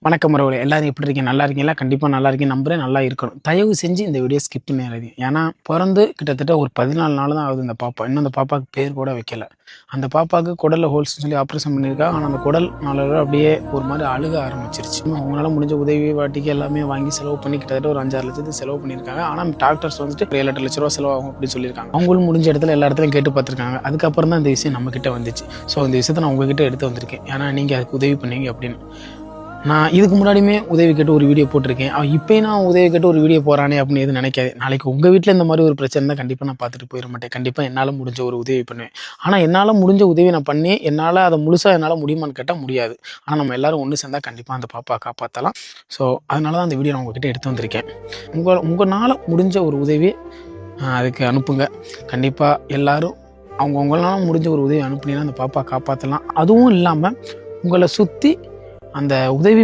வணக்கம் உறவுகளே, எல்லாரும் எப்படி இருக்கீங்க? நல்லா இருக்கீங்களா? கண்டிப்பாக நல்லா இருக்கீங்க நம்புறேன். நல்லா இருக்கணும். தயவு செஞ்சு இந்த வீடியோ ஸ்கிப் பண்ணிடாதீங்க. ஏன்னா பிறந்து கிட்டத்தட்ட ஒரு 14 நாள் தான் ஆகுது இந்த பாப்பா. இன்னும் அந்த பாப்பாவுக்கு பேர் கூட வைக்கல. அந்த பாப்பாவுக்கு குடலில் ஹோல்ஸ்னு சொல்லி ஆப்ரேஷன் பண்ணியிருக்கா. ஆனால் அந்த குடல் நாளோட அப்படியே ஒரு மாதிரி அழுக ஆரம்பிச்சிருச்சு. அவங்களால முடிஞ்ச உதவி வாட்டிக்கு எல்லாமே வாங்கி செலவு பண்ணி கிட்டத்தட்ட ஒரு 5-6 லட்சத்துக்கு செலவு பண்ணியிருக்காங்க. ஆனால் டாக்டர்ஸ் வந்துட்டு 7-8 லட்ச ரூபா செலவாகும் அப்படின்னு சொல்லியிருக்காங்க. அவங்களும் முடிஞ்ச இடத்துல எல்லா இடத்துலையும் கேட்டு பார்த்துருக்காங்க. அதுக்கப்புறம் தான் இந்த விஷயம் நம்ம கிட்ட வந்துச்சு. ஸோ இந்த விஷயத்தை நான் உங்ககிட்ட எடுத்து வந்திருக்கேன். ஏன்னா நீங்கள் அதுக்கு உதவி பண்ணீங்க அப்படின்னு. நான் இதுக்கு முன்னாடியுமே உதவி கேட்டு ஒரு வீடியோ போட்டிருக்கேன். இப்போயும் நான் உதவி கேட்டு ஒரு வீடியோ போகிறானே அப்படின்னு எதுவும் நினைக்காது. நாளைக்கு உங்கள் வீட்டில் இந்த மாதிரி ஒரு பிரச்சனை இருந்தால் கண்டிப்பாக நான் பார்த்துட்டு போயிட மாட்டேன். கண்டிப்பாக என்னால் முடிஞ்ச ஒரு உதவி பண்ணுவேன். ஆனால் என்னால் முடிஞ்ச உதவி நான் பண்ணி என்னால் அதை முழுசாக என்னால் முடியுமான்னு கேட்டால் முடியாது. ஆனால் நம்ம எல்லோரும் ஒன்று சேர்ந்தால் கண்டிப்பாக அந்த பாப்பா காப்பாற்றலாம். ஸோ அதனால தான் அந்த வீடியோ நான் உங்ககிட்ட எடுத்து வந்திருக்கேன். உங்களால் முடிஞ்ச ஒரு உதவி அதுக்கு அனுப்புங்க. கண்டிப்பாக எல்லோரும் அவங்களால முடிஞ்ச ஒரு உதவி அனுப்புனீங்கன்னா அந்த பாப்பா காப்பாற்றலாம். அதுவும் இல்லாமல் உங்களை சுற்றி அந்த உதவி